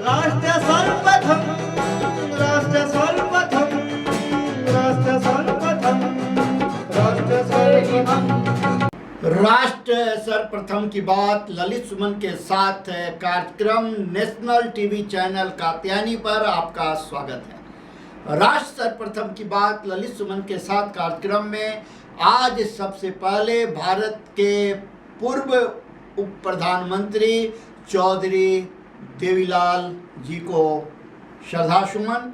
राष्ट्र सर्वप्रथम, राष्ट्र सर्वप्रथम, राष्ट्र सर्वप्रथम, राष्ट्र सर्वप्रथम। राष्ट्र सर्वप्रथम की बात ललित सुमन के साथ कार्यक्रम नेशनल टीवी चैनल कात्यायनी पर आपका स्वागत है। राष्ट्र सर्वप्रथम की बात ललित सुमन के साथ कार्यक्रम में आज सबसे पहले भारत के पूर्व उप प्रधानमंत्री चौधरी देवीलाल जी को श्रद्धासुमन।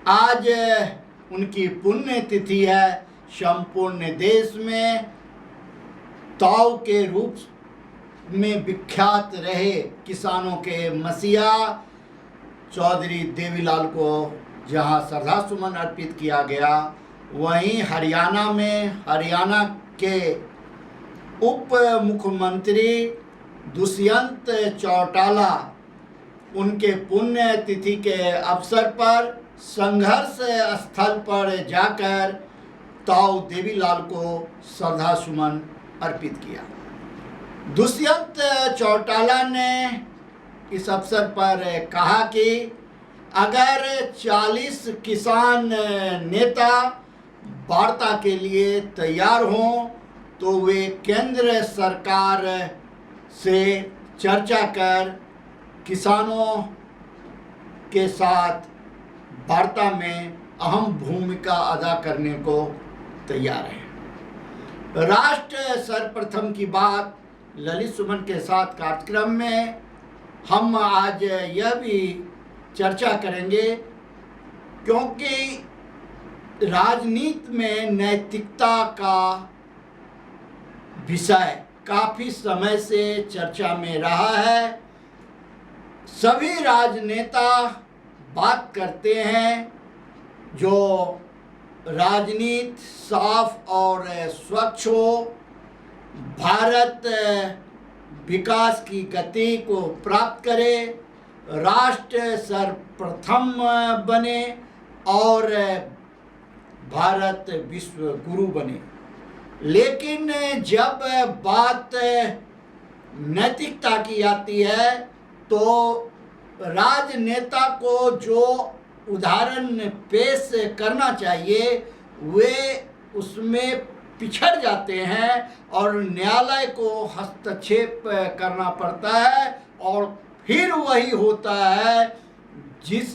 आज उनकी पुण्यतिथि है। संपूर्ण देश में ताऊ के रूप में विख्यात रहे किसानों के मसीहा चौधरी देवीलाल को जहां श्रद्धासुमन अर्पित किया गया, वहीं हरियाणा के उप मुख्यमंत्री दुष्यंत चौटाला उनके पुण्यतिथि के अवसर पर संघर्ष स्थल पर जाकर ताऊ देवीलाल को श्रद्धासुमन अर्पित किया। दुष्यंत चौटाला ने इस अवसर पर कहा कि अगर 40 किसान नेता वार्ता के लिए तैयार हों तो वे केंद्र सरकार से चर्चा कर किसानों के साथ वार्ता में अहम भूमिका अदा करने को तैयार हैं। राष्ट्र सर्वप्रथम की बात ललित सुमन के साथ कार्यक्रम में हम आज यह भी चर्चा करेंगे क्योंकि राजनीति में नैतिकता का विषय काफ़ी समय से चर्चा में रहा है। सभी राजनेता बात करते हैं जो राजनीति साफ और स्वच्छ हो, भारत विकास की गति को प्राप्त करे, राष्ट्र सर्वप्रथम बने और भारत विश्व गुरु बने। लेकिन जब बात नैतिकता की आती है तो राजनेता को जो उदाहरण पेश करना चाहिए वे उसमें पिछड़ जाते हैं और न्यायालय को हस्तक्षेप करना पड़ता है और फिर वही होता है जिस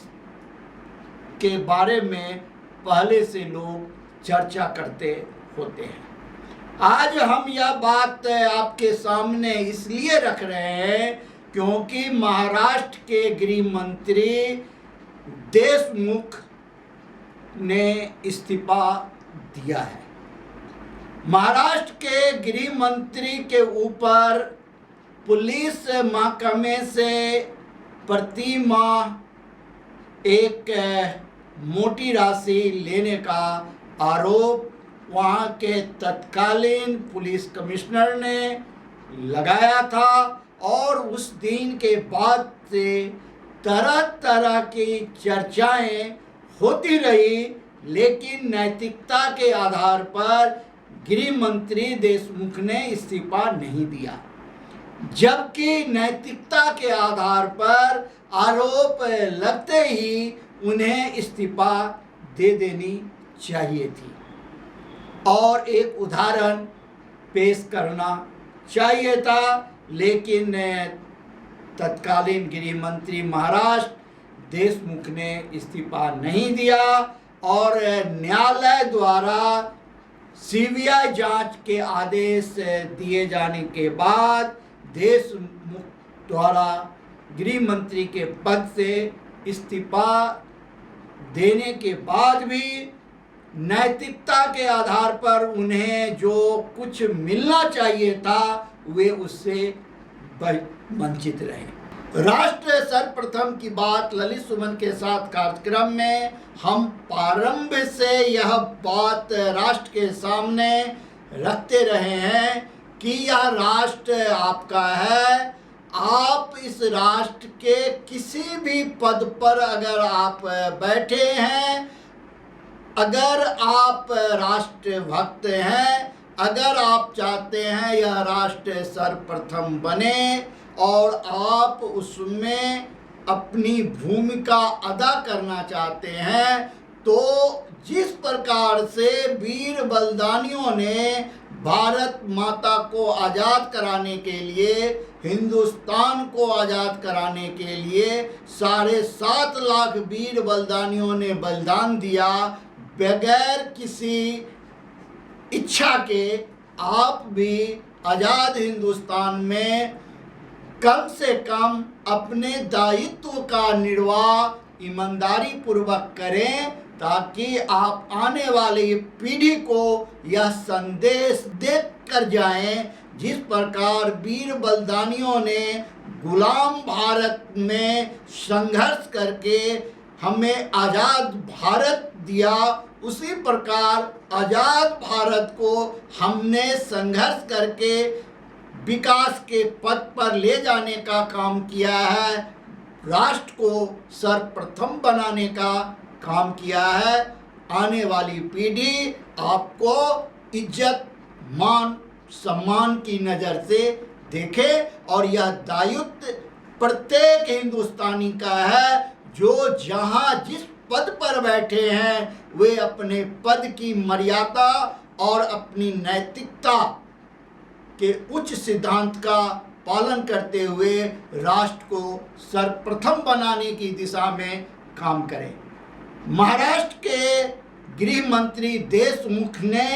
के बारे में पहले से लोग चर्चा करते होते हैं। आज हम यह बात आपके सामने इसलिए रख रहे हैं क्योंकि महाराष्ट्र के गृह मंत्री देशमुख ने इस्तीफा दिया है। महाराष्ट्र के गृह मंत्री के ऊपर पुलिस महकमे से प्रति माह एक मोटी राशि लेने का आरोप वहाँ के तत्कालीन पुलिस कमिश्नर ने लगाया था और उस दिन के बाद से तरह तरह की चर्चाएं होती रही, लेकिन नैतिकता के आधार पर गृह मंत्री देशमुख ने इस्तीफा नहीं दिया, जबकि नैतिकता के आधार पर आरोप लगते ही उन्हें इस्तीफा दे देनी चाहिए थी और एक उदाहरण पेश करना चाहिए था। लेकिन तत्कालीन गृह मंत्री महाराष्ट्र देशमुख ने इस्तीफा नहीं दिया और न्यायालय द्वारा सीबीआई जांच के आदेश दिए जाने के बाद देशमुख द्वारा गृह मंत्री के पद से इस्तीफा देने के बाद भी नैतिकता के आधार पर उन्हें जो कुछ मिलना चाहिए था वे उससे वंचित रहे। राष्ट्र सर्वप्रथम की बात ललित सुमन के साथ कार्यक्रम में हम प्रारंभ से यह बात राष्ट्र के सामने रखते रहे हैं कि यह राष्ट्र आपका है। आप इस राष्ट्र के किसी भी पद पर अगर आप बैठे हैं, अगर आप राष्ट्रभक्त हैं, अगर आप चाहते हैं यह राष्ट्र सर्वप्रथम बने और आप उसमें अपनी भूमिका अदा करना चाहते हैं, तो जिस प्रकार से वीर बलिदानियों ने भारत माता को आज़ाद कराने के लिए, हिंदुस्तान को आज़ाद कराने के लिए 7.5 लाख वीर बलिदानियों ने बलिदान दिया, बगैर किसी इच्छा के आप भी आज़ाद हिंदुस्तान में कम से कम अपने दायित्व का निर्वाह ईमानदारी पूर्वक करें, ताकि आप आने वाली पीढ़ी को यह संदेश दे कर जाएं, जिस प्रकार वीर बलिदानियों ने गुलाम भारत में संघर्ष करके हमें आज़ाद भारत दिया, उसी प्रकार आज़ाद भारत को हमने संघर्ष करके विकास के पथ पर ले जाने का काम किया है, राष्ट्र को सर्वप्रथम बनाने का काम किया है। आने वाली पीढ़ी आपको इज्जत, मान, सम्मान की नज़र से देखे, और यह दायित्व प्रत्येक हिंदुस्तानी का है, जो जहाँ जिस पद पर बैठे हैं वे अपने पद की मर्यादा और अपनी नैतिकता के उच्च सिद्धांत का पालन करते हुए राष्ट्र को सर्वप्रथम बनाने की दिशा में काम करें। महाराष्ट्र के गृह मंत्री देशमुख ने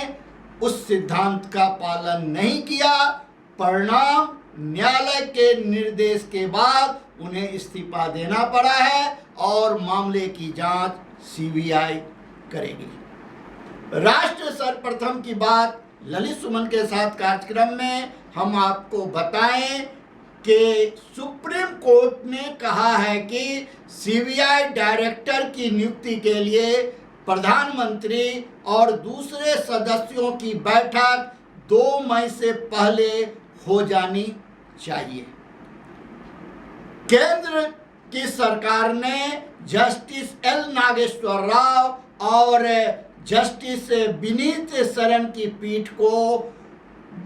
उस सिद्धांत का पालन नहीं किया। परिणाम, न्यायालय के निर्देश के बाद उन्हें इस्तीफा देना पड़ा है और मामले की जांच सीबीआई करेगी। राष्ट्र सर्वप्रथम की बात ललित सुमन के साथ कार्यक्रम में हम आपको बताएं कि सुप्रीम कोर्ट ने कहा है कि सीबीआई डायरेक्टर की नियुक्ति के लिए प्रधानमंत्री और दूसरे सदस्यों की बैठक 2 मई से पहले हो जानी चाहिए। केंद्र की सरकार ने जस्टिस एल नागेश्वर राव और जस्टिस विनीत शरण की पीठ को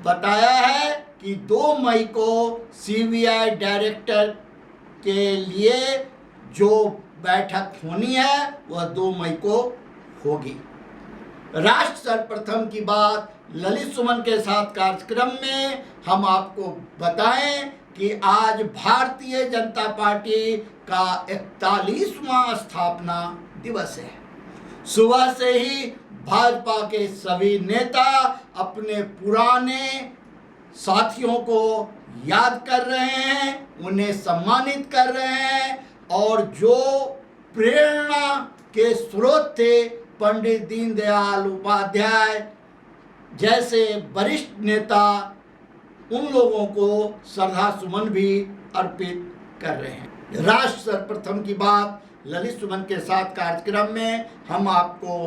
बताया है कि 2 मई को सीबीआई डायरेक्टर के लिए जो बैठक होनी है वह 2 मई को होगी। राष्ट्र सर्वप्रथम की बात ललित सुमन के साथ कार्यक्रम में हम आपको बताएं कि आज भारतीय जनता पार्टी का 41वां स्थापना दिवस है। सुबह से ही भाजपा के सभी नेता अपने पुराने साथियों को याद कर रहे हैं, उन्हें सम्मानित कर रहे हैं, और जो प्रेरणा के स्रोत थे पंडित दीनदयाल उपाध्याय जैसे वरिष्ठ नेता, उन लोगों को श्रद्धा सुमन भी अर्पित कर रहे हैं। राष्ट्र सर्वप्रथम की बात ललित सुमन के साथ कार्यक्रम में हम आपको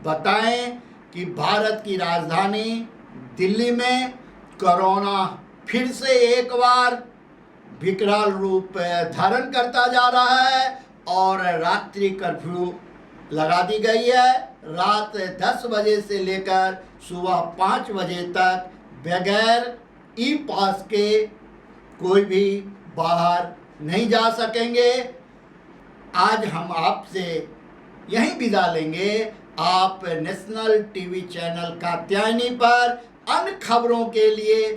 बताएं कि भारत की राजधानी दिल्ली में कोरोना फिर से एक बार विकराल रूप धारण करता जा रहा है और रात्रि कर्फ्यू लगा दी गई है। रात 10 बजे से लेकर सुबह 5 बजे तक बगैर ई पास के कोई भी बाहर नहीं जा सकेंगे। आज हम आपसे यहीं विदा लेंगे। आप नेशनल टीवी चैनल कात्यायनी पर अन्य खबरों के लिए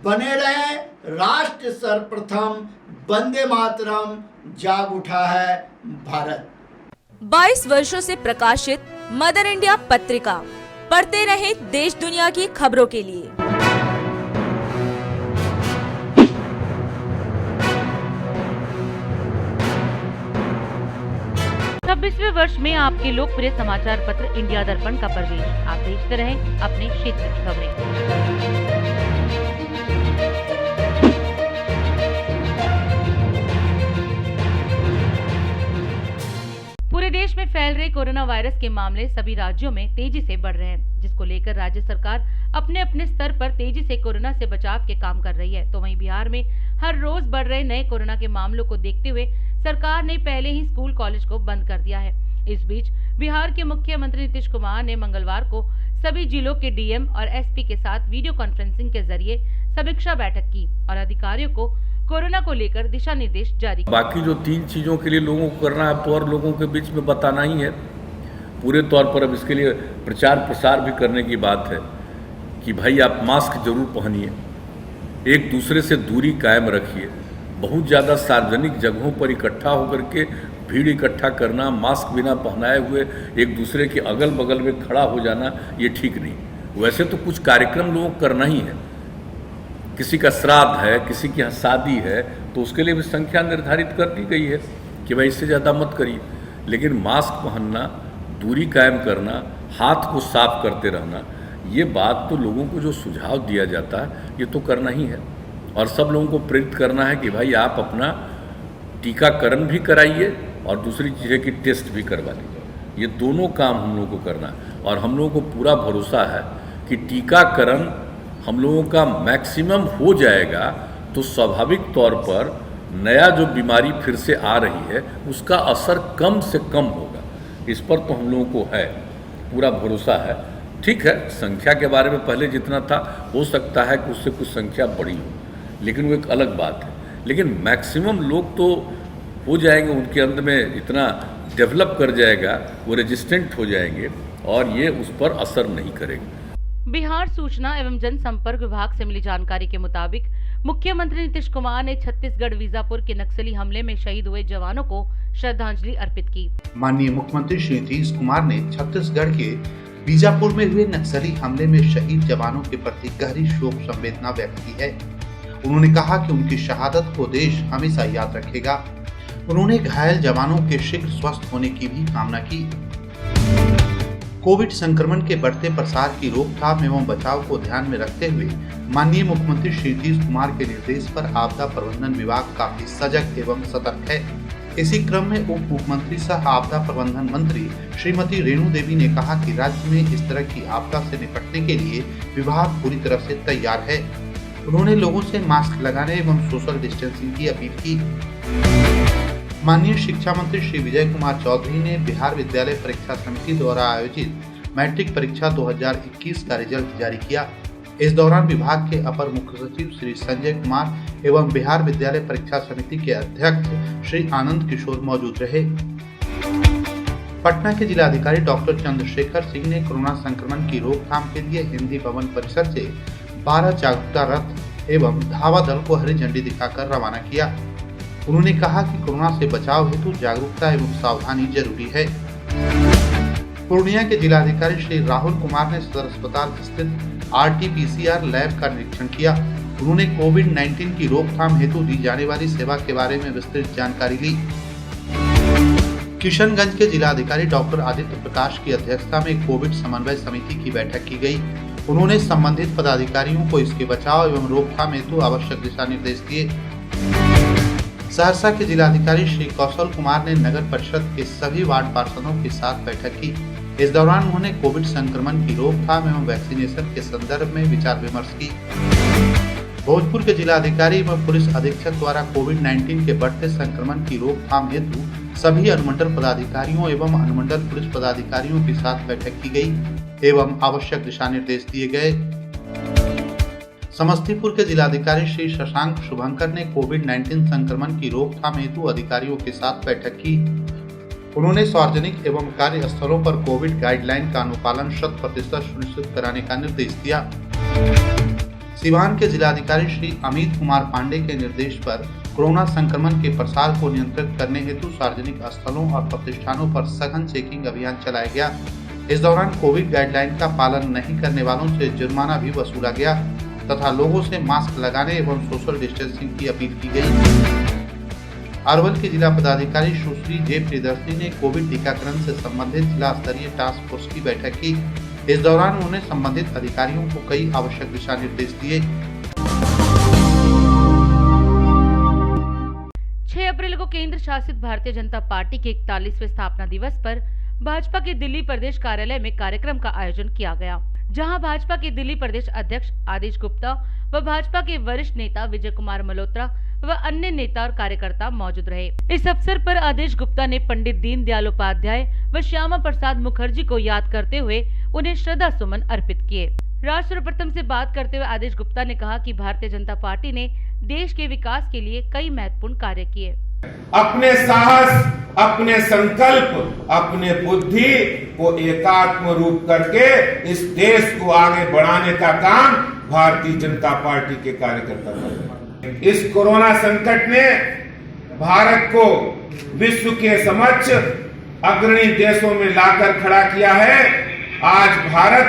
बने रहें। राष्ट्र सर्वप्रथम, वंदे मातरम, जाग उठा है भारत। 22 वर्षों से प्रकाशित मदर इंडिया पत्रिका, पढ़ते रहे देश दुनिया की खबरों के लिए। 26वें वर्ष में आपके लोकप्रिय समाचार पत्र इंडिया दर्पण का प्रवेश। आप देखते रहें अपने क्षेत्र की खबरें। पूरे देश में फैल रहे कोरोना वायरस के मामले सभी राज्यों में तेजी से बढ़ रहे हैं, जिसको लेकर राज्य सरकार अपने अपने स्तर पर तेजी से कोरोना से बचाव के काम कर रही है। तो वहीं बिहार में हर रोज बढ़ रहे नए कोरोना के मामलों को देखते हुए सरकार ने पहले ही स्कूल कॉलेज को बंद कर दिया है। इस बीच बिहार के मुख्यमंत्री नीतीश कुमार ने मंगलवार को सभी जिलों के डीएम और एसपी के साथ वीडियो कॉन्फ्रेंसिंग के जरिए समीक्षा बैठक की और अधिकारियों को कोरोना को लेकर दिशा निर्देश जारी किए। बाकी जो 3 चीज़ों के लिए लोगों को करना है तो और लोगों के बीच में बताना ही है पूरे तौर पर। अब इसके लिए प्रचार प्रसार भी करने की बात है कि भाई आप मास्क जरूर पहनिए, एक दूसरे से दूरी कायम रखिए। बहुत ज़्यादा सार्वजनिक जगहों पर इकट्ठा होकर के भीड़ इकट्ठा करना, मास्क बिना पहनाए हुए एक दूसरे के अगल बगल में खड़ा हो जाना, ये ठीक नहीं। वैसे तो कुछ कार्यक्रम लोगों को करना ही है, किसी का श्राद्ध है, किसी की यहाँ शादी है, तो उसके लिए भी संख्या निर्धारित कर दी गई है कि भाई इससे ज़्यादा मत करिए। लेकिन मास्क पहनना, दूरी कायम करना, हाथ को साफ करते रहना, ये बात तो लोगों को जो सुझाव दिया जाता है ये तो करना ही है। और सब लोगों को प्रेरित करना है कि भाई आप अपना टीकाकरण भी कराइए और दूसरी चीज़ें की टेस्ट भी करवा लीजिए। ये दोनों काम हम लोगों को करना है और हम लोगों को पूरा भरोसा है कि टीकाकरण हम लोगों का मैक्सिमम हो जाएगा तो स्वाभाविक तौर पर नया जो बीमारी फिर से आ रही है उसका असर कम से कम होगा। इस पर तो हम लोगों को है पूरा भरोसा है। ठीक है, संख्या के बारे में पहले जितना था हो सकता है कि उससे कुछ संख्या बढ़ी हो, लेकिन वो एक अलग बात है। लेकिन मैक्सिमम लोग तो हो जाएंगे, उनके अंदर में इतना डेवलप कर जाएगा, वो रेजिस्टेंट हो जाएंगे और ये उस पर असर नहीं करेगा। बिहार सूचना एवं जनसंपर्क विभाग से मिली जानकारी के मुताबिक मुख्यमंत्री नीतीश कुमार ने छत्तीसगढ़ वीजापुर के नक्सली हमले में शहीद हुए जवानों को श्रद्धांजलि अर्पित की। माननीय मुख्यमंत्री श्री नीतीश कुमार ने छत्तीसगढ़ के बीजापुर में हुए नक्सली हमले में शहीद जवानों के प्रति गहरी शोक संवेदना व्यक्त की है। उन्होंने कहा कि उनकी शहादत को देश हमेशा याद रखेगा। उन्होंने घायल जवानों के शीघ्र स्वस्थ होने की भी कामना की। कोविड संक्रमण के बढ़ते प्रसार की रोकथाम एवं बचाव को ध्यान में रखते हुए माननीय मुख्यमंत्री श्री नीतीश कुमार के निर्देश पर आपदा प्रबंधन विभाग काफी सजग एवं सतर्क है। इसी क्रम में उप मुख्यमंत्री सह आपदा प्रबंधन मंत्री श्रीमती रेणु देवी ने कहा कि राज्य में इस तरह की आपदा से निपटने के लिए विभाग पूरी तरह से तैयार है। उन्होंने लोगों से मास्क लगाने एवं सोशल डिस्टेंसिंग की अपील की। माननीय शिक्षा मंत्री श्री विजय कुमार चौधरी ने बिहार विद्यालय परीक्षा समिति द्वारा आयोजित मैट्रिक परीक्षा 2021 का रिजल्ट जारी किया। इस दौरान विभाग के अपर मुख्य सचिव श्री संजय कुमार एवं बिहार विद्यालय परीक्षा समिति के अध्यक्ष श्री आनंद किशोर मौजूद रहे। पटना के जिलाधिकारी डॉक्टर चंद्रशेखर सिंह ने कोरोना संक्रमण की रोकथाम के लिए हिंदी भवन परिसर से 12 जागरूकता रथ एवं धावा दल को हरी झंडी दिखाकर रवाना किया। उन्होंने कहा कि कोरोना से बचाव हेतु जागरूकता एवं सावधानी जरूरी है। पूर्णिया के जिलाधिकारी श्री राहुल कुमार ने सदर अस्पताल स्थित RT-PCR लैब का निरीक्षण किया। उन्होंने कोविड-19 की रोकथाम हेतु दी जाने वाली सेवा के बारे में विस्तृत जानकारी ली। किशनगंज के जिलाधिकारी डॉक्टर आदित्य प्रकाश की अध्यक्षता में कोविड समन्वय समिति की बैठक की गई। उन्होंने संबंधित पदाधिकारियों को इसके बचाव एवं रोकथाम हेतु आवश्यक दिशा निर्देश दिए। सहरसा के जिलाधिकारी श्री कौशल कुमार ने नगर परिषद के सभी वार्ड पार्षदों के साथ बैठक की। इस दौरान उन्होंने कोविड संक्रमण की रोकथाम एवं वैक्सीनेशन के संदर्भ में विचार विमर्श की। भोजपुर के जिलाधिकारी एवं पुलिस अधीक्षक द्वारा कोविड-19 के बढ़ते संक्रमण की रोकथाम हेतु सभी अनुमंडल पदाधिकारियों एवं अनुमंडल पुलिस पदाधिकारियों के साथ बैठक की गई एवं आवश्यक दिशा निर्देश दिए गए। समस्तीपुर के जिलाधिकारी श्री शशांक शुभंकर ने कोविड-19 संक्रमण की रोकथाम हेतु अधिकारियों के साथ बैठक की। उन्होंने सार्वजनिक एवं कार्यस्थलों पर कोविड गाइडलाइन का अनुपालन 100% सुनिश्चित कराने का निर्देश दिया। सिवान के जिलाधिकारी श्री अमित कुमार पांडे के निर्देश पर कोरोना संक्रमण के प्रसार को नियंत्रित करने हेतु सार्वजनिक स्थलों और प्रतिष्ठानों पर सघन चेकिंग अभियान चलाया गया। इस दौरान कोविड गाइडलाइन का पालन नहीं करने वालों से जुर्माना भी वसूला गया तथा लोगों से मास्क लगाने एवं सोशल डिस्टेंसिंग की अपील की गई। अरवल के जिला पदाधिकारी सुश्री जे प्रियदर्शनी ने कोविड टीकाकरण से संबंधित जिला स्तरीय टास्क फोर्स की बैठक की। इस दौरान उन्होंने संबंधित अधिकारियों को कई आवश्यक दिशा निर्देश दिए। 6 अप्रैल को केंद्र शासित भारतीय जनता पार्टी के 41वें स्थापना दिवस पर भाजपा के दिल्ली प्रदेश कार्यालय में कार्यक्रम का आयोजन किया गया, जहां भाजपा के दिल्ली प्रदेश अध्यक्ष आदेश गुप्ता व भाजपा के वरिष्ठ नेता विजय कुमार मल्होत्रा व अन्य नेता और कार्यकर्ता मौजूद रहे। इस अवसर पर आदेश गुप्ता ने पंडित दीनदयाल उपाध्याय व श्यामा प्रसाद मुखर्जी को याद करते हुए उन्हें श्रद्धा सुमन अर्पित किए। राष्ट्र सर्वप्रथम से बात करते हुए आदेश गुप्ता ने कहा कि भारतीय जनता पार्टी ने देश के विकास के लिए कई महत्वपूर्ण कार्य किए। अपने साहस, अपने संकल्प, अपने बुद्धि को एकात्म रूप करके इस देश को आगे बढ़ाने का काम भारतीय जनता पार्टी के कार्यकर्ता कर रहे हैं। इस कोरोना संकट ने भारत को विश्व के समक्ष अग्रणी देशों में लाकर खड़ा किया है। आज भारत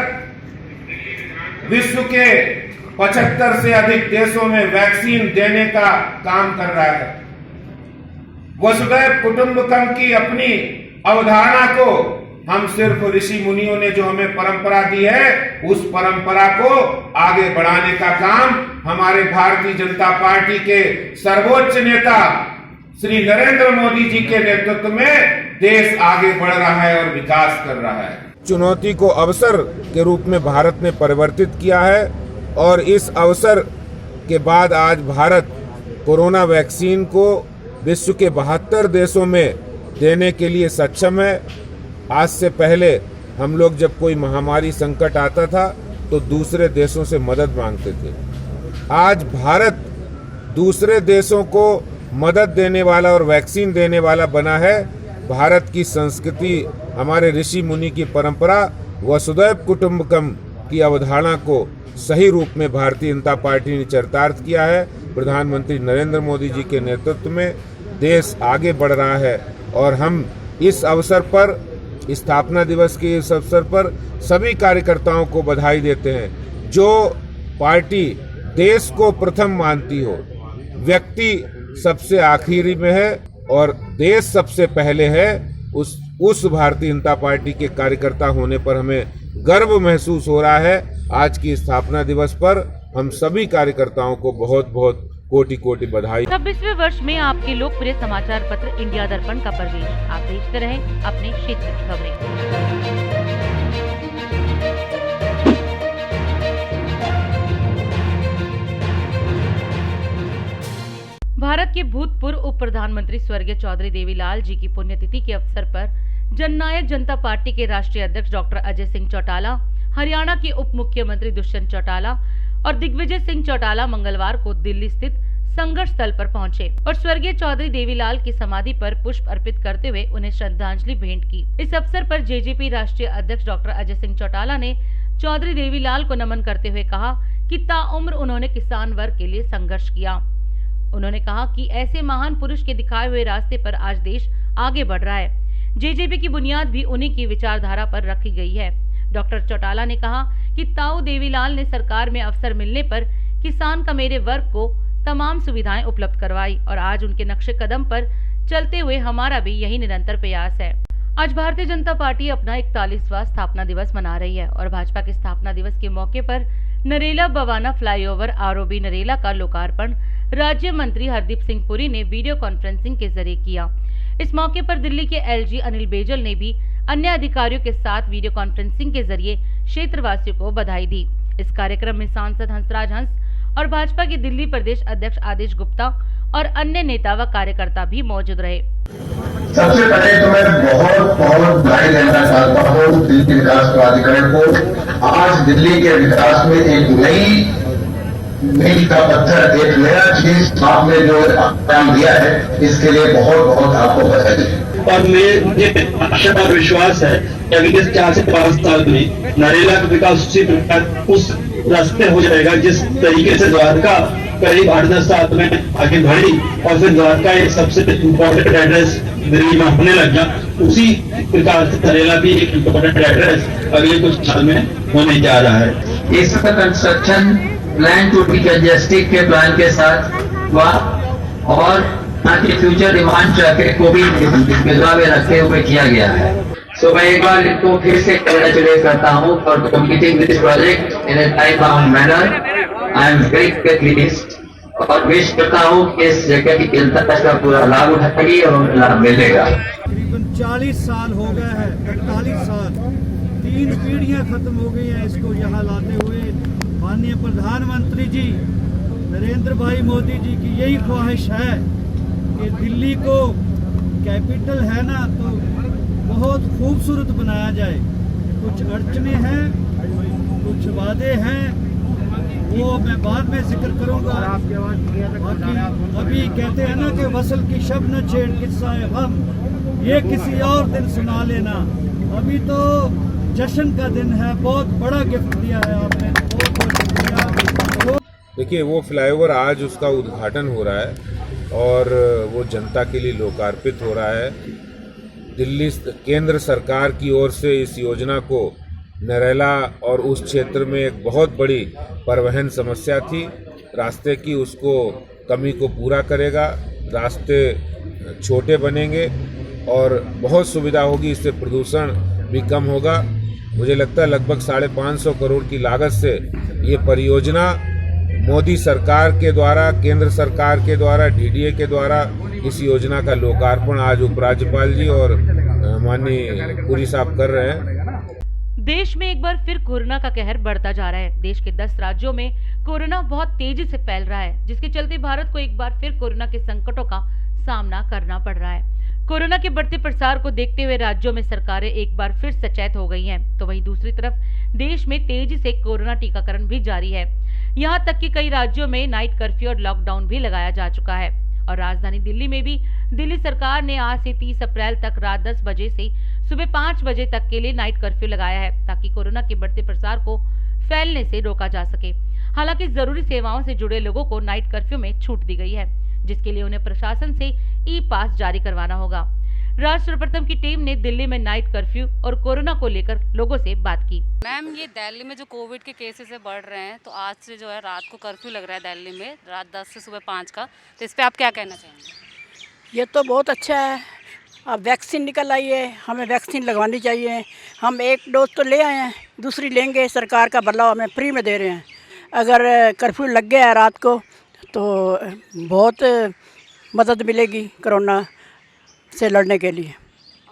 विश्व के 75 से अधिक देशों में वैक्सीन देने का काम कर रहा है। वसुधैव कुटुंबकम की अपनी अवधारणा को हम सिर्फ ऋषि मुनियों ने जो हमें परंपरा दी है, उस परंपरा को आगे बढ़ाने का काम हमारे भारतीय जनता पार्टी के सर्वोच्च नेता श्री नरेंद्र मोदी जी के नेतृत्व में देश आगे बढ़ रहा है और विकास कर रहा है। चुनौती को अवसर के रूप में भारत ने परिवर्तित किया है और इस अवसर के बाद आज भारत कोरोना वैक्सीन को विश्व के 72 देशों में देने के लिए सक्षम है। आज से पहले हम लोग जब कोई महामारी संकट आता था तो दूसरे देशों से मदद मांगते थे। आज भारत दूसरे देशों को मदद देने वाला और वैक्सीन देने वाला बना है। भारत की संस्कृति, हमारे ऋषि मुनि की परंपरा, वसुधैव कुटुंबकम की अवधारणा को सही रूप में भारतीय जनता पार्टी ने चरितार्थ किया है। प्रधानमंत्री नरेंद्र मोदी जी के नेतृत्व में देश आगे बढ़ रहा है और हम इस अवसर पर, स्थापना दिवस के इस अवसर पर सभी कार्यकर्ताओं को बधाई देते हैं। जो पार्टी देश को प्रथम मानती हो, व्यक्ति सबसे आखिरी में है और देश सबसे पहले है, उस भारतीय जनता पार्टी के कार्यकर्ता होने पर हमें गर्व महसूस हो रहा है। आज की स्थापना दिवस पर हम सभी कार्यकर्ताओं को बहुत बहुत कोटि कोटि बधाई। 26वें वर्ष में आपके लोकप्रिय समाचार पत्र इंडिया दर्पण का प्रवेश। आप देखते रहें अपने क्षेत्र की खबरें। भारत के भूतपूर्व उप प्रधानमंत्री स्वर्गीय चौधरी देवीलाल जी की पुण्यतिथि के अवसर पर जननायक जनता पार्टी के राष्ट्रीय अध्यक्ष डॉक्टर अजय सिंह चौटाला, हरियाणा के उप मुख्यमंत्री दुष्यंत चौटाला और दिग्विजय सिंह चौटाला मंगलवार को दिल्ली स्थित संघर्ष स्थल पर पहुंचे और स्वर्गीय चौधरी देवीलाल की समाधि पर पुष्प अर्पित करते हुए उन्हें श्रद्धांजलि भेंट की। इस अवसर पर जेजेपी राष्ट्रीय अध्यक्ष डॉक्टर अजय सिंह चौटाला ने चौधरी देवीलाल को नमन करते हुए कहा कि ताउम्र उन्होंने किसान वर्ग के लिए संघर्ष किया। उन्होंने कहा कि ऐसे महान पुरुष के दिखाए हुए रास्ते पर आज देश आगे बढ़ रहा है। जेजेपी की बुनियाद भी उन्हीं की विचारधारा पर रखी गई है। डॉक्टर चौटाला ने कहा कि ताऊ देवीलाल ने सरकार में अवसर मिलने पर किसान का मेरे वर्ग को तमाम सुविधाएं उपलब्ध करवाई और आज उनके नक्शे कदम पर चलते हुए हमारा भी यही निरंतर प्रयास है। आज भारतीय जनता पार्टी अपना 41वां स्थापना दिवस मना रही है और भाजपा के स्थापना दिवस के मौके पर नरेला बवाना फ्लाईओवर आरओबी नरेला का लोकार्पण राज्य मंत्री हरदीप सिंह पुरी ने वीडियो कॉन्फ्रेंसिंग के जरिए किया। इस मौके पर दिल्ली के एलजी अनिल बेजल ने भी अन्य अधिकारियों के साथ वीडियो कॉन्फ्रेंसिंग के जरिए क्षेत्रवासियों को बधाई दी। इस कार्यक्रम में सांसद हंसराज हंस और भाजपा के दिल्ली प्रदेश अध्यक्ष आदेश गुप्ता और अन्य नेता व कार्यकर्ता भी मौजूद रहे। सबसे पहले तो मैं बहुत बधाई देना चाहता हूँ दिल्ली विकास प्राधिकरण को। आज दिल्ली के विकास में एक नई मील का पत्थर, एक नया चीज आपने जो काम दिया है, इसके लिए बहुत बहुत आपको बधाई। और मुझे आशा और विश्वास है कि अगले 4 से 5 साल में नरेला का विकास उसी प्रकार उस रास्ते हो जाएगा जिस तरीके से द्वारका करीब 8-10 साल में आगे बढ़ी और फिर द्वारका एक सबसे इम्पोर्टेंट एड्रेस दिल्ली में होने लगा। उसी प्रकार से नरेला भी एक इम्पोर्टेंट एड्रेस अगले कुछ साल में होने जा रहा है। इसका कंस्ट्रक्शन प्लान टू डिकंजेस्टिंग के प्लान के साथ हुआ और ताकि फ्यूचर डिमांड ट्रैफिक को भी नजर में रखते हुए किया गया है। सो मैं एक बार इनको फिर से कांग्रेचुलेट करता हूँ for completing this project in A time bound manner. I am very pleased और विश करता हूँ कि इस जगह की जनता का पूरा लाभ उठाएगी और लाभ मिलेगा। तकरीबन 40 साल हो गए हैं, 41 साल, 3 पीढ़ियां खत्म हो गई हैं इसको यहाँ लाते हुए। माननीय प्रधानमंत्री जी नरेंद्र भाई मोदी जी की यही ख्वाहिश है कि दिल्ली को कैपिटल है ना तो बहुत खूबसूरत बनाया जाए। कुछ अड़चने हैं, कुछ वादे हैं, वो मैं बाद में जिक्र करूंगा। बाकी अभी कहते हैं ना कि वसल की शब न छेड़ किस्सा है गम, ये किसी और दिन सुना लेना। अभी तो जश्न का दिन है, बहुत बड़ा गिफ्ट दिया है आपने, बहुत बहुत शुक्रिया। देखिए, वो फ्लाईओवर आज उसका उद्घाटन हो रहा है और वो जनता के लिए लोकार्पित हो रहा है। दिल्ली केंद्र सरकार की ओर से इस योजना को नरेला और उस क्षेत्र में एक बहुत बड़ी परिवहन समस्या थी रास्ते की, उसको कमी को पूरा करेगा। रास्ते छोटे बनेंगे और बहुत सुविधा होगी, इससे प्रदूषण भी कम होगा। मुझे लगता है लगभग 550 करोड़ की लागत से ये परियोजना मोदी सरकार के द्वारा, केंद्र सरकार के द्वारा, डीडीए के द्वारा इस योजना का लोकार्पण आज उपराज्यपाल जी और माननीय पुरी साहब कर रहे हैं। देश में एक बार फिर कोरोना का कहर बढ़ता जा रहा है। देश के 10 राज्यों में कोरोना बहुत तेजी से फैल रहा है, जिसके चलते भारत को एक बार फिर कोरोना के संकटों का सामना करना पड़ रहा है। कोरोना के बढ़ते प्रसार को देखते हुए राज्यों में सरकारें एक बार फिर सचेत हो गई हैं, तो वहीं दूसरी तरफ देश में तेजी से कोरोना टीकाकरण भी जारी है। यहां तक कि कई राज्यों में नाइट कर्फ्यू और लॉकडाउन भी लगाया जा चुका है और राजधानी दिल्ली में भी दिल्ली सरकार ने आज से 30 अप्रैल तक रात 10 बजे से सुबह 5 बजे तक के लिए नाइट कर्फ्यू लगाया है, ताकि कोरोना के बढ़ते प्रसार को फैलने से रोका जा सके। हालांकि जरूरी सेवाओं से जुड़े लोगों को नाइट कर्फ्यू में छूट दी गई है, जिसके लिए उन्हें प्रशासन से ई पास जारी करवाना होगा। राज सर्वप्रथम की टीम ने दिल्ली में नाइट कर्फ्यू और कोरोना को लेकर लोगों से बात की। मैम, ये दिल्ली में जो कोविड के केसेस है बढ़ रहे हैं, तो आज से जो है रात को कर्फ्यू लग रहा है दिल्ली में, रात 10 से सुबह 5 का, तो इस पे आप क्या कहना चाहेंगे? ये तो बहुत अच्छा है। अब वैक्सीन निकल आई है, हमें वैक्सीन लगवानी चाहिए। हम एक डोज तो ले आए हैं, दूसरी लेंगे। सरकार का बदलाव हमें फ्री में दे रहे हैं। अगर कर्फ्यू लग गया है रात को तो बहुत मदद मिलेगी कोरोना से लड़ने के लिए।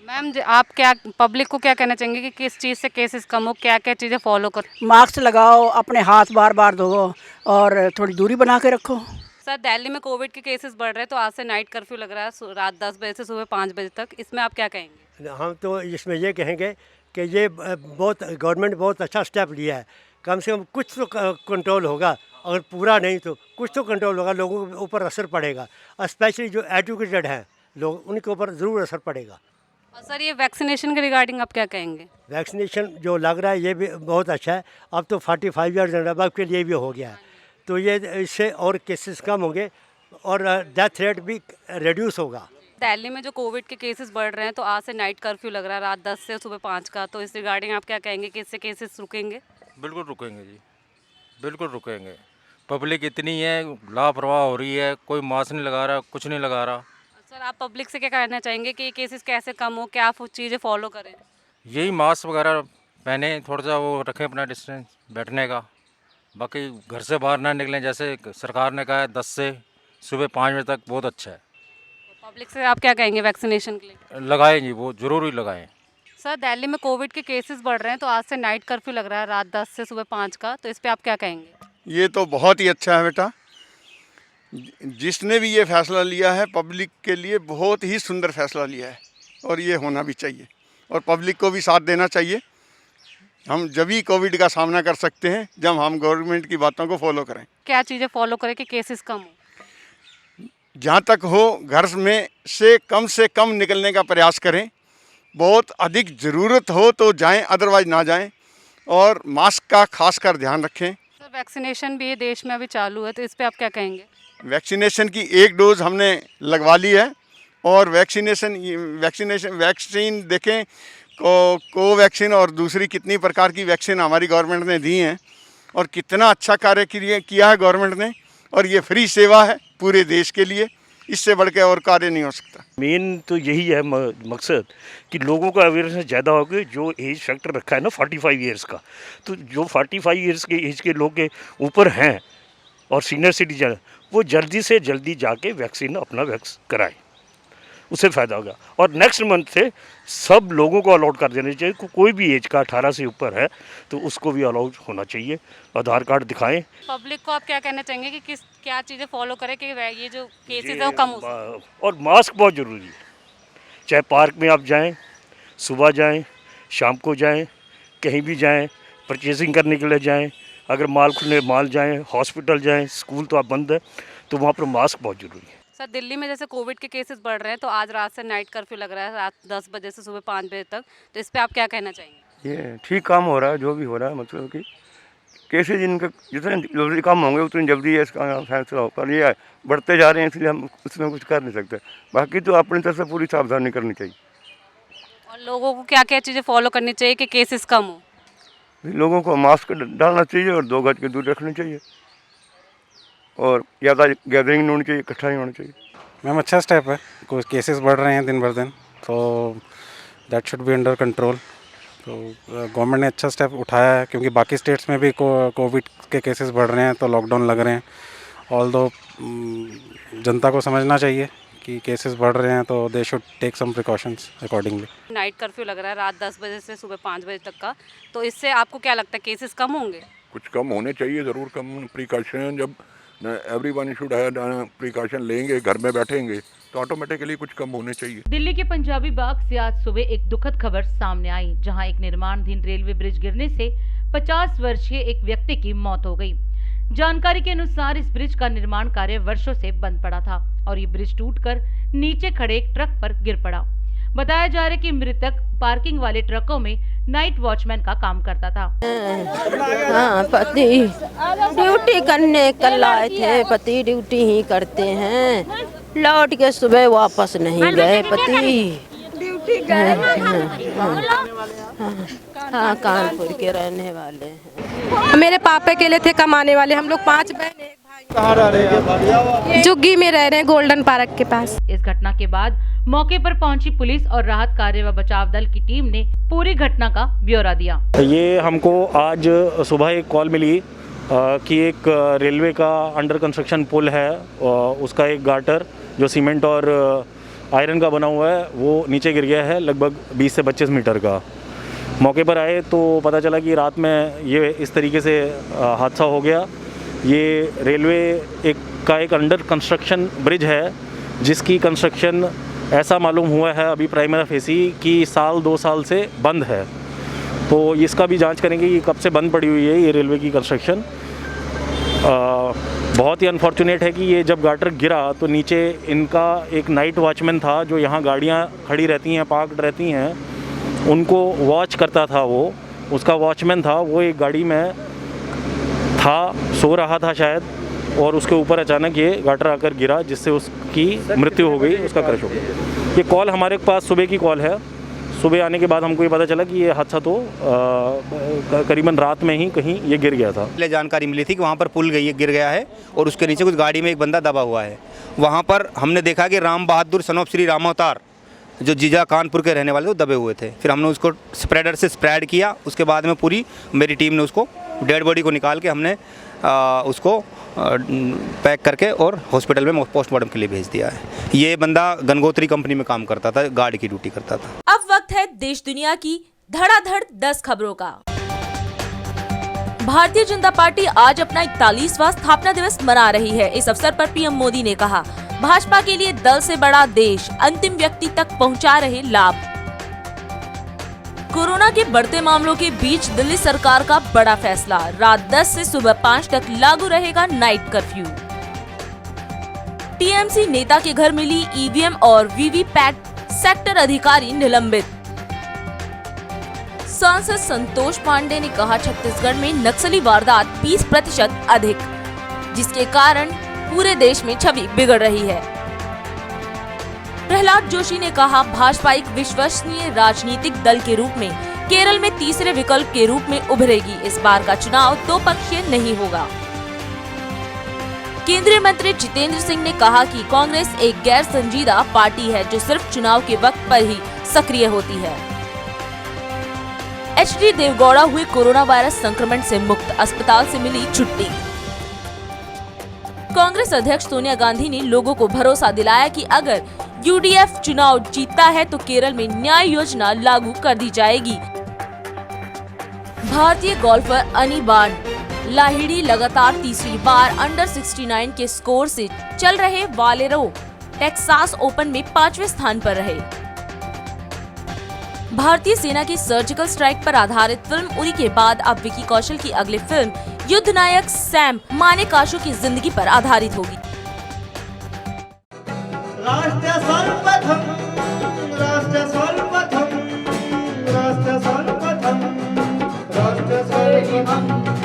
मैम, आप क्या पब्लिक को क्या कहना चाहेंगे कि किस चीज़ से केसेस कम हो, क्या क्या चीज़ें फॉलो करें? मास्क लगाओ, अपने हाथ बार बार धोवो और थोड़ी दूरी बना के रखो। सर, दिल्ली में कोविड के केसेस बढ़ रहे हैं, तो आज से नाइट कर्फ्यू लग रहा है रात 10 बजे से सुबह 5 बजे तक, इसमें आप क्या कहेंगे? हम तो इसमें ये कहेंगे कि ये बहुत गवर्नमेंट बहुत अच्छा स्टेप लिया है। कम से कम कुछ तो कंट्रोल होगा, अगर पूरा नहीं तो कुछ तो कंट्रोल होगा, लोगों के ऊपर असर पड़ेगा। स्पेशली जो एजुकेटेड हैं लोग, उनके ऊपर ज़रूर असर पड़ेगा। और सर, ये वैक्सीनेशन के रिगार्डिंग आप क्या कहेंगे? वैक्सीनेशन जो लग रहा है ये भी बहुत अच्छा है। अब तो 45 ईयर्स एंड अबव के लिए भी हो गया है, तो ये इससे और केसेस कम होंगे और डेथ रेट भी रिड्यूस होगा। दिल्ली में जो कोविड के केसेस बढ़ रहे हैं, तो आज से नाइट कर्फ्यू लग रहा है रात 10 से सुबह 5 का, तो इस रिगार्डिंग आप क्या कहेंगे कि इससे केसेस रुकेंगे? बिल्कुल रुकेंगे जी, बिल्कुल रुकेंगे। पब्लिक इतनी है, लापरवाह हो रही है, कोई मास्क नहीं लगा रहा, कुछ नहीं लगा रहा। सर, आप पब्लिक से क्या कहना चाहेंगे कि ये केसेस कैसे कम हो, क्या चीज़ें फॉलो करें? यही मास्क वगैरह पहने, थोड़ा सा वो रखें अपना डिस्टेंस बैठने का, बाकी घर से बाहर ना निकलें, जैसे सरकार ने कहा है 10 से सुबह 5 बजे तक, बहुत अच्छा है। पब्लिक से आप क्या कहेंगे वैक्सीनेशन के लिए? लगाएं जी, वो ज़रूर ही लगाएं। सर, दिल्ली में कोविड के केसेस बढ़ रहे हैं, तो आज से नाइट कर्फ्यू लग रहा है रात 10 से सुबह 5 का, तो इस पर आप क्या कहेंगे? ये तो बहुत ही अच्छा है बेटा, जिसने भी ये फैसला लिया है पब्लिक के लिए बहुत ही सुंदर फैसला लिया है और ये होना भी चाहिए और पब्लिक को भी साथ देना चाहिए। हम जब ही कोविड का सामना कर सकते हैं जब हम गवर्नमेंट की बातों को फॉलो करें। क्या चीज़ें फॉलो करें कि केसेस कम हो? जहाँ तक हो घर में से कम निकलने का प्रयास करें। बहुत अधिक ज़रूरत हो तो जाएं, अदरवाइज ना जाएं और मास्क का खासकर ध्यान रखें। सर, वैक्सीनेशन भी देश में अभी चालू है, तो इस पर आप क्या कहेंगे? वैक्सीनेशन की 1 डोज हमने लगवा ली है और वैक्सीन देखें कोवैक्सीन और दूसरी कितनी प्रकार की वैक्सीन हमारी गवर्नमेंट ने दी हैं और कितना अच्छा कार्य किया है गवर्नमेंट ने, और ये फ्री सेवा है पूरे देश के लिए, इससे बढ़ के और कार्य नहीं हो सकता। मेन तो यही है मकसद कि लोगों का अवेयरनेस ज़्यादा हो गई। जो एज फैक्टर रखा है ना 45 ईयर्स का, तो जो 45 ईयर्स के एज के लोग के ऊपर हैं और सीनियर सिटीजन, वो जल्दी से जल्दी जाके वैक्सीन अपना कराएं, उससे फ़ायदा होगा। और नेक्स्ट मंथ से सब लोगों को अलाउड कर देना चाहिए, कोई भी एज का 18 से ऊपर है तो उसको भी अलाउड होना चाहिए, आधार कार्ड दिखाएं। पब्लिक को आप क्या कहना चाहेंगे कि क्या चीज़ें फॉलो करें कि ये जो केसेस है वो कम हो? और मास्क बहुत ज़रूरी है, चाहे पार्क में आप जाएँ, सुबह जाएँ, शाम को जाएँ, कहीं भी जाएँ, परचेजिंग करने के लिए जाएँ, अगर माल खुले, माल जाएँ, हॉस्पिटल जाएँ, स्कूल तो आप बंद है, तो वहाँ पर मास्क बहुत ज़रूरी है। सर, दिल्ली में जैसे कोविड के केसेस बढ़ रहे हैं तो आज रात से नाइट कर्फ्यू लग रहा है, रात 10 बजे से सुबह 5 बजे तक, तो इस पे आप क्या कहना चाहेंगे? ये ठीक काम हो रहा है, जो भी हो रहा है, मतलब कि केसेज इनका जितने जल्दी कम होंगे उतनी जल्दी इसका फैसला हो, पर ये बढ़ते जा रहे हैं, इसलिए हम उसमें कुछ कर नहीं सकते। बाकी तो अपनी तरफ से पूरी सावधानी करनी चाहिए। और लोगों को क्या क्या चीज़ें फॉलो करनी चाहिए कि केसेस कम हो? लोगों को मास्क डालना चाहिए और 2 गज की दूरी रखनी चाहिए और ज़्यादा गैदरिंग नहीं होनी चाहिए, इकट्ठा नहीं होना चाहिए। मैम अच्छा स्टेप है, कुछ केसेस बढ़ रहे हैं दिन भर दिन, तो that should be under control. तो गवर्नमेंट ने अच्छा स्टेप उठाया है, क्योंकि बाकी स्टेट्स में भी कोविड के केसेस बढ़ रहे हैं, तो लॉकडाउन लग रहे हैं। ऑल्दो जनता को समझना चाहिए कि केसेस बढ़ रहे हैं, तो they should take some precautions accordingly. Night curfew लग रहा है रात 10 बजे से सुबह 5 बजे तक का, तो इससे आपको क्या लगता है केसेस कम होंगे? कुछ कम होने चाहिए, ज़रूर कम। प्रिकॉशन जब एवरीवन शुड हैव प्रिकॉशन लेंगे, घर में बैठेंगे, तो ऑटोमेटिकली कुछ कम होने चाहिए। दिल्ली के पंजाबी बाग से आज सुबह एक दुखद खबर सामने आई, जहां एक निर्माणाधीन रेलवे ब्रिज गिरने से 50 वर्षीय एक व्यक्ति की मौत हो गई। जानकारी के अनुसार इस ब्रिज का निर्माण कार्य वर्षों से बंद पड़ा था और ये ब्रिज टूटकर नीचे खड़े एक ट्रक पर गिर पड़ा। बताया जा रहा है कि मृतक पार्किंग वाले ट्रकों में नाइट वॉचमैन का काम करता था। हाँ, पति ड्यूटी करने कल आए थे, पति ड्यूटी ही करते हैं, लौट के सुबह वापस नहीं गए पति। हाँ, कानपुर के रहने वाले हैं। मेरे पापा अकेले थे कमाने वाले, हम लोग 5 बहन एक भाई। कहाँ रह रहे हैं? जुग्गी में रह रहे हैं, गोल्डन पार्क के पास। इस घटना के बाद मौके पर पहुंची पुलिस और राहत कार्य व बचाव दल की टीम ने पूरी घटना का ब्यौरा दिया। ये हमको आज सुबह एक कॉल मिली कि एक रेलवे का अंडर कंस्ट्रक्शन पुल है, उसका एक गार्टर जो सीमेंट और आयरन का बना हुआ है वो नीचे गिर गया है, लगभग 20 से 25 मीटर का। मौके पर आए तो पता चला कि रात में ये इस तरीके से हादसा हो गया। ये रेलवे का एक अंडर कंस्ट्रक्शन ब्रिज है, जिसकी कंस्ट्रक्शन ऐसा मालूम हुआ है अभी प्राइमरी फेसी कि 1-2 साल से बंद है। तो इसका भी जांच करेंगे कि कब से बंद पड़ी हुई है ये रेलवे की कंस्ट्रक्शन। बहुत ही अनफॉर्चुनेट है कि ये जब गार्टर गिरा तो नीचे इनका एक नाइट वॉचमैन था, जो यहाँ गाड़ियाँ खड़ी रहती हैं, पार्कड रहती हैं, उनको वॉच करता था। वो उसका वॉचमैन था, वो एक गाड़ी में था, सो रहा था शायद, और उसके ऊपर अचानक ये गार्टर आकर गिरा, जिससे उसकी मृत्यु हो गई, उसका क्रश हो गया। ये कॉल हमारे पास सुबह की कॉल है। सुबह आने के बाद हमको ये पता चला कि ये हादसा तो करीबन रात में ही कहीं ये गिर गया था। पहले जानकारी मिली थी कि वहाँ पर पुल गिर गया है और उसके नीचे कुछ गाड़ी में एक बंदा दबा हुआ है। वहाँ पर हमने देखा कि राम बहादुर सन ऑफ श्री रामावतार जो जीजा कानपुर के रहने वाले वो दबे हुए थे। फिर हमने उसको स्प्रेडर से स्प्रेड किया, उसके बाद में पूरी मेरी टीम ने उसको डेड बॉडी को निकाल के हमने उसको पैक करके और हॉस्पिटल में पोस्टमार्टम के लिए भेज दिया है। ये बंदा गंगोत्री कंपनी में काम करता था, गार्ड की ड्यूटी करता था। अब वक्त है देश दुनिया की धड़ाधड़ 10 खबरों का। भारतीय जनता पार्टी आज अपना 41वां स्थापना दिवस मना रही है। इस अवसर पर पीएम मोदी ने कहा, भाजपा के लिए दल से बड़ा देश, अंतिम व्यक्ति तक पहुंचा रहे लाभ। कोरोना के बढ़ते मामलों के बीच दिल्ली सरकार का बड़ा फैसला, रात 10 से सुबह 5 तक लागू रहेगा नाइट कर्फ्यू। टीएमसी नेता के घर मिली ईवीएम और वीवीपैट, सेक्टर अधिकारी निलंबित। सांसद संतोष पांडे ने कहा, छत्तीसगढ़ में नक्सली वारदात 20% अधिक, जिसके कारण पूरे देश में छवि बिगड़ रही है। प्रहलाद जोशी ने कहा, भाजपा एक विश्वसनीय राजनीतिक दल के रूप में केरल में तीसरे विकल्प के रूप में उभरेगी। इस बार का चुनाव दो पक्षीय नहीं होगा। केंद्रीय मंत्री जितेंद्र सिंह ने कहा कि कांग्रेस एक गैर संजीदा पार्टी है, जो सिर्फ चुनाव के वक्त पर ही सक्रिय होती है। एचडी देवगौड़ा हुए कोरोना वायरस संक्रमण से मुक्त, अस्पताल से मिली छुट्टी। कांग्रेस अध्यक्ष सोनिया गांधी ने लोगों को भरोसा दिलाया कि अगर यूडीएफ चुनाव जीतता है तो केरल में न्याय योजना लागू कर दी जाएगी। भारतीय गोल्फर अनिबान लाहिड़ी लगातार तीसरी बार अंडर 69 के स्कोर से चल रहे वालेरो टेक्सास ओपन में 5वें स्थान पर रहे। भारतीय सेना की सर्जिकल स्ट्राइक पर आधारित फिल्म उरी के बाद अब विकी कौशल की अगली फिल्म युद्ध नायक सैम मानेकशॉ की जिंदगी पर आधारित होगी। राष्ट्र सर्वप्रथम, राष्ट्र सर्वप्रथम, राष्ट्र सर्वप्रथम, राष्ट्र सर्वप्रथम।